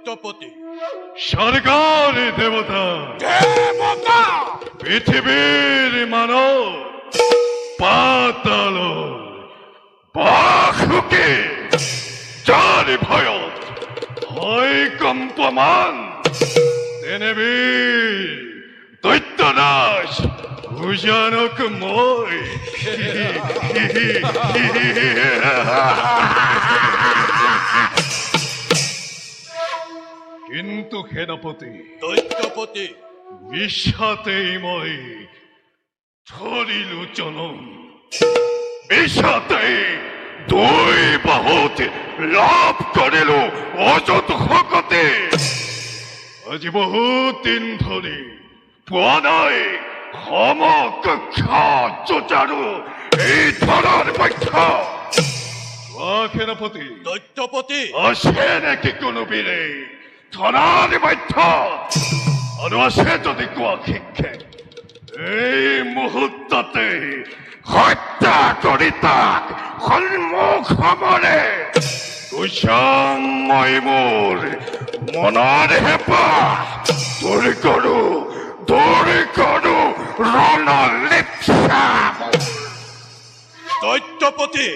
দৈত্যপতি সরকারি দেবতা দেবতা পৃথিবীর মানব পাতাল বাহুকে যার ভয়ত হয় কম্পমান তেনেবীর দৈত্যনাশ ভুজানক মই কিন্তু সেনাপতি দৈত্যপতি বিষাতেই মই ধরিলু জনম বিষাতেই দুই বাহুত লাভ করিলু অযত শকতে আজি বহুত দিন ধৰি পোৱা নাই সমকক্ষা যুঁজাৰু এই ধৰাৰ পক্ষ সেনাপতি দৈত্যপতি আছে নেকি কোনো বীৰে ধৰাৰ বাধ্য আৰু আছে যদি কোৱা শিক্ষে এই মুহূৰ্ততে হত্যা কৰি তাক সন্মুখ সমৰে কৈছাং মই মোৰ মনৰ হেঁপাহ দূৰ কৰো ৰণলিপ্সা দৈত্যপতি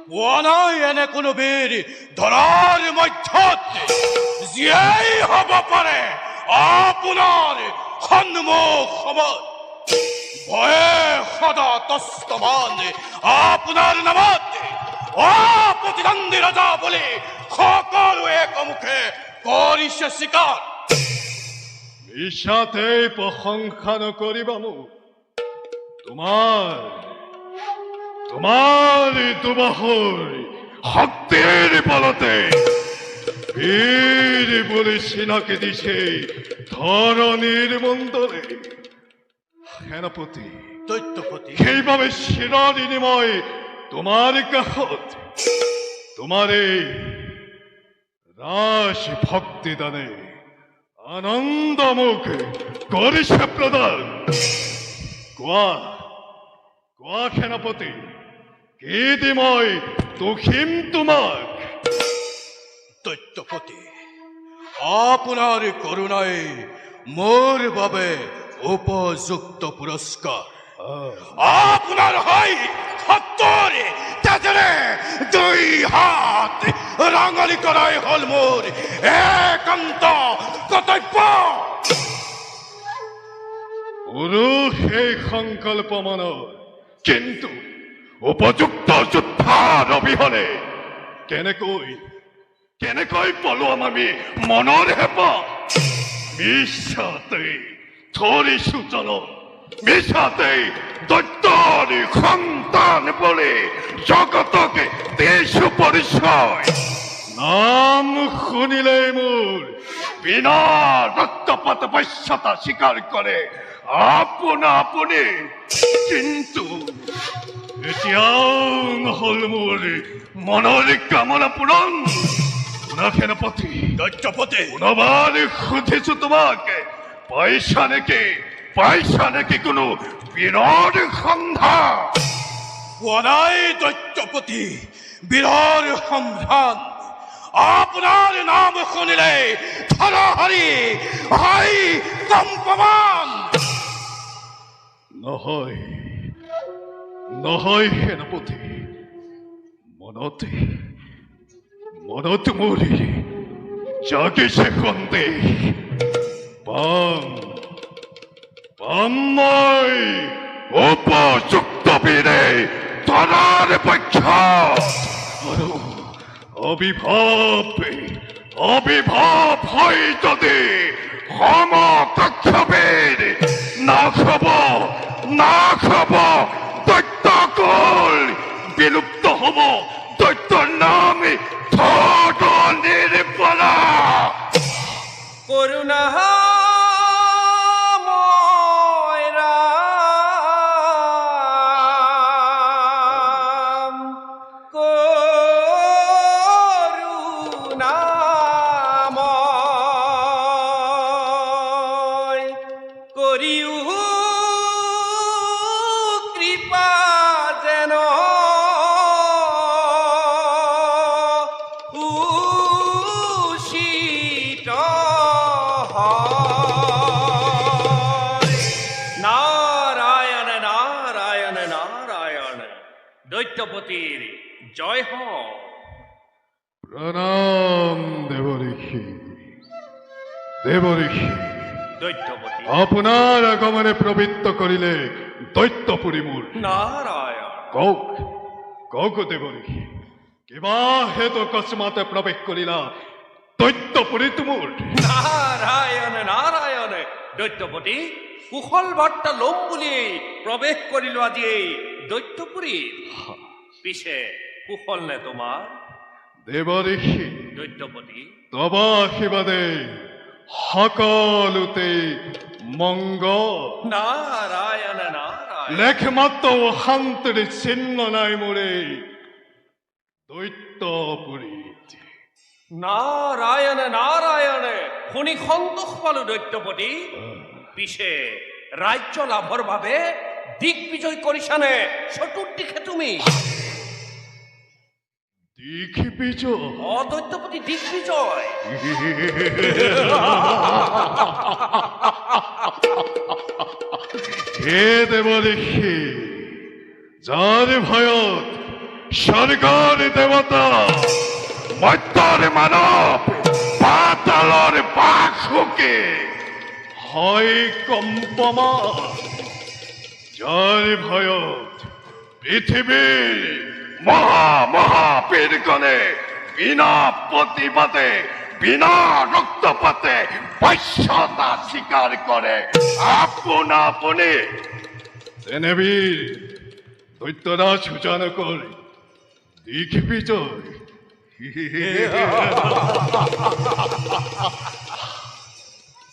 পোৱা নাই এনে কোনো বীৰ ধৰাৰ মধ্যত যিয়েই হ'ব পাৰে আপোনাৰ সন্মুখ সমত ভয়ে সদা তস্তমান আপোনাৰ নামত অপ্ৰতিদ্বন্দ্বী ৰজা বুলি সকলোৱে একমুখে কৰিছে স্বীকাৰ মিছাতেই প্ৰশংসা নকৰিবা মোক তোমাৰ দুবাহুৰ শক্তিৰ বলতে বীৰ বুলি চিনাকি দিছে ধৰণীৰ মণ্ডলে সেনাপতি দৈত্যপতি সেইবাবে চিৰদিন মই তোমাৰ কাষত তোমাৰ এই ৰাজ ভক্তিদানে আনন্দ মোক কৰিছে প্ৰদান কোৱা সেনাপতি কি দি মই দুখিম তোমাক দৈত্যপতি আপোনাৰ কৰোণাই মোৰ বাবে উপযুক্ত পুৰস্কাৰ আপোনাৰ হৈ সত্তৰে তেজেৰে দুই হাত ৰাঙালী কৰাই হ'ল মোৰ একান্ত কৰ্তব্য মোৰো সেই সংকল্প মনৰ কিন্তু উপযুক্ত যোদ্ধাৰ অবিহনে কেনেকৈ পলোৱাম আমি মনৰ হেঁপাহ মিছাতেই ধৰিছো জনম মিছাতেই দৈত্যৰ সন্তান বুলি জগতকে দিছো পৰিচয় নাম শুনিলেই মোৰ বিনা ৰক্তপাত বশ্যতা স্বীকাৰ কৰে আপোনা আপুনি, কিন্তু এতিয়াও নহল মোৰ মনৰ কামনা পূৰণ। শুনা সেনাপতি, দৈত্যপতি, পুনৰবাৰ সুধিছো তোমাক, পাইছা নেকি কোনো বীৰৰ সন্ধান? পোৱা নাই দৈত্যপতি, বীৰৰ সম্ভ্ৰান্ত। আপোনাৰ নাম শুনিলে ধৰাহাৰি হাই কম্পমান। নহয় সেনাপতি, মনত মোৰ জাগিছে সন্দেহ। পাম মই উপযুক্ত বীৰে ধৰাৰ পক্ষ, আৰু অবিভাৱ হয় যদি সমকক্ষ বীৰ নাখাব দৈত্যকুল বিলুপ্ত হব, দৈত্যৰ নাম নিৰ্বলা। করুণাময় রাম, করুণাময় করিও কৃপা যেন উষিত নারায়ণ নারায়ণ নারায়ণ। দৈত্যপতির জয় হোক। প্ৰণাম দেৱঋষি। দৈত্যপতি আপোনাৰ আগমনে প্ৰবৃত্ত কৰিলে দৈত্যপুৰী মোৰ। নারায়ণ। কওক দেৱঋষি, কিবা হেতু অকস্মাতে প্ৰৱেশ কৰিলা দৈত্যপুৰীত মোৰ? নারায়ণ নারায়ণ। দৈত্যপতি কুশল বার্তা লোম বুলি প্রবেশ করিল আজি এই দৈত্যপুরী। পিছে কুশল নে তোমার? দেৱঋষি, দৈত্যপতি তব আশীৰ্বাদে সকলোতে মংগল। নারায়ণ নারায়ণ। লেখমাত্ৰ শান্তিৰ চিহ্ন নাই মোৰে দৈত্যপুৰীত। নারায়ণ নারায়ণ। শুনি সন্তোষ পালো দৈত্যপতি। পিছে রাজ্য লাভর বাবে দিগ্বিজয় করিছানে চতুর্দিকে তুমি? দিগ্বিজয়? দৈত্যপতি দিগ্বিজয়। হে দেৱঋষি, যাৰ ভয়ত স্বৰ্গৰ দেৱতা, মৰ্ত্যৰ মানৱ, পাতালৰ বাসুকী হয় কম্পমান, যাৰ ভয়ত পৃথিৱীৰ মহাপীড়গণে বিনা প্ৰতিবাদে বিনা ৰক্তপাতে বশ্যতা স্বীকাৰ কৰে আপুনি। তেনেবীৰ দৈত্যৰাজ সুজানকৰ দিগ্বিজয়।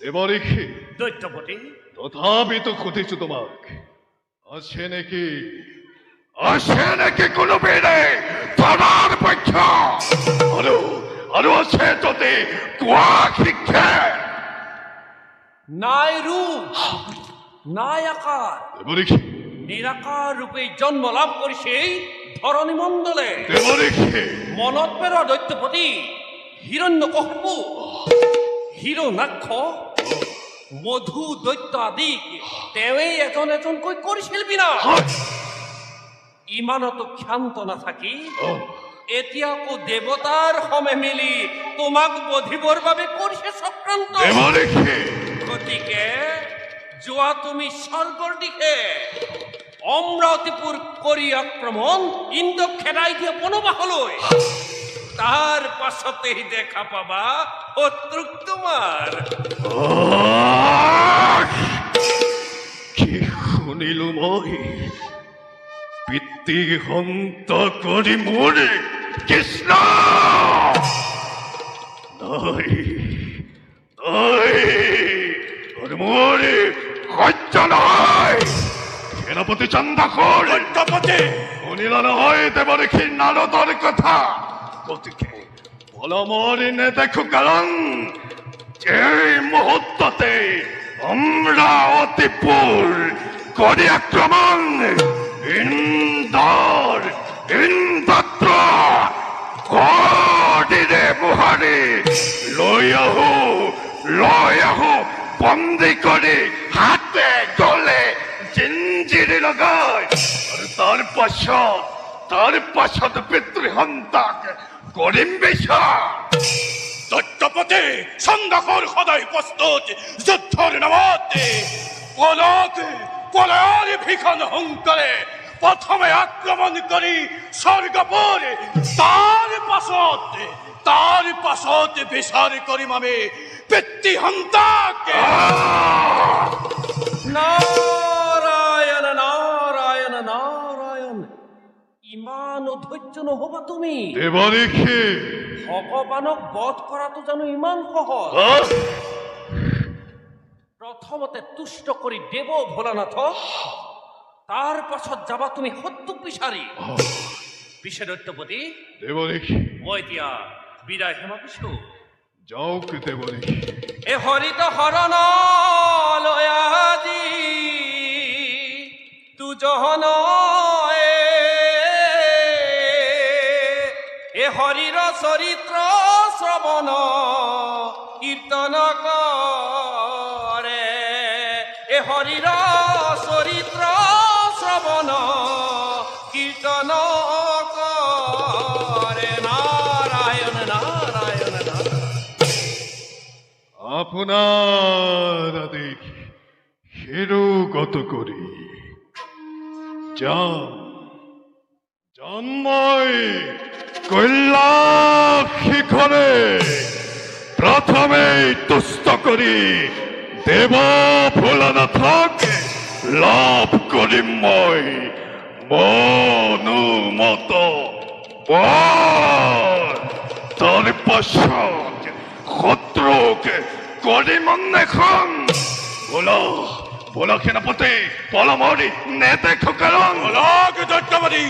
দেৱঋষি, দৈত্যপতি তথাপিতো সুধিছো তোমাক, আছে নেকি কোনো বীৰে ধৰাৰ পক্ষ? আৰু আছে যদি কোৱা শিক্ষা। নাই রূপ নাই আকার, দেৱঋষি, নিরাকার রূপে জন্ম লাভ করেছে এই ধরণী মণ্ডলে। দেৱঋষি, মনত পেরা দৈত্যপতি হিরণ্যকশিপু, হিরণ্যাক্ষ, মধু দৈত্য আদি তেৱেই এজনকৈ কৰিছিল বিনাশ। ইমানতো ক্ষান্ত নাথাকি এতিয়া আকৌ দেৱতাৰ সমে মিলি তোমাক বধিবৰ বাবে কৰিছে চক্ৰান্ত। গতিকে যোৱা তুমি স্বৰ্গৰ দিশে, অমৰাৱতীপুৰ কৰি আক্ৰমণ ইন্দ্ৰক খেদাই দিয়া বনবাসলৈ। তাৰ পাছতেই দেখা পাবা শত্ৰুক তোমাৰ। কি শুনিলো মই? পিতৃ হন্ত কৰি মোৰ কৃষ্ণ মরে খরচা নয় সেনাপতি চন্দাখোর দৈত্যপতি শুনিল নহয় দেবরে কি নারদর কথা গতিকে বলমরি নে দেখো কারণ যে মুহূর্ততে আমরা অতিপুর করি আক্রমণ ইন্দর ইন্দ্র কডিরে বুহারি লয়াহু বন্দি করে হাতে গলে জিঞ্জিরে লাগায় আর তার পাশত পিতৃহন্তাক করিম বেশা দৈত্যপতি সন্ধ্যাকর সদায় প্রস্তুত যুদ্ধর নামতে পলায়র ভিখান হুঙ্কারে প্রথমে আক্রমণ করি স্বর্গপুর তার পাশত বিচার করিম আমি পিতৃহন্তাকে নারায়ণ নারায়ণ নারায়ণ ইমান অধৈর্য নহবা তুমি দেবরেখে ভগৱানক বধ কৰাটো জানো ইমান সহজ প্ৰথমতে তুষ্ট কৰি দেৱ ভোলানাথক তাৰ পাছত যাবা তুমি সত্যক বিচাৰি পিছে দৈত্যপতি দেবরেখে মই এতিয়া বিদায় হেমাবিছো যাওক দেবরেখে এ হৰিত হৰণ লয়াজি তুজহন এ হৰিৰ চৰিত্ৰ শ্ৰৱণ কীৰ্তন কৰে এ হৰিৰ চৰিত্ৰ শ্ৰৱণ কীৰ্তন কৰে নাৰায়ণ নাৰায়ণ নাৰায়ণ আপনার আদেশ শিরোগত করি জন্মই কৈলাস শিখরে প্রথমে তুষ্ট করি দেব ভোলানাথকে লাভ করিম মই মনুমত তার পাশত শত্রুকে করিম এখন বলো সেনাপতি পলমরি নে দেখো কারণ দৈত্যপতি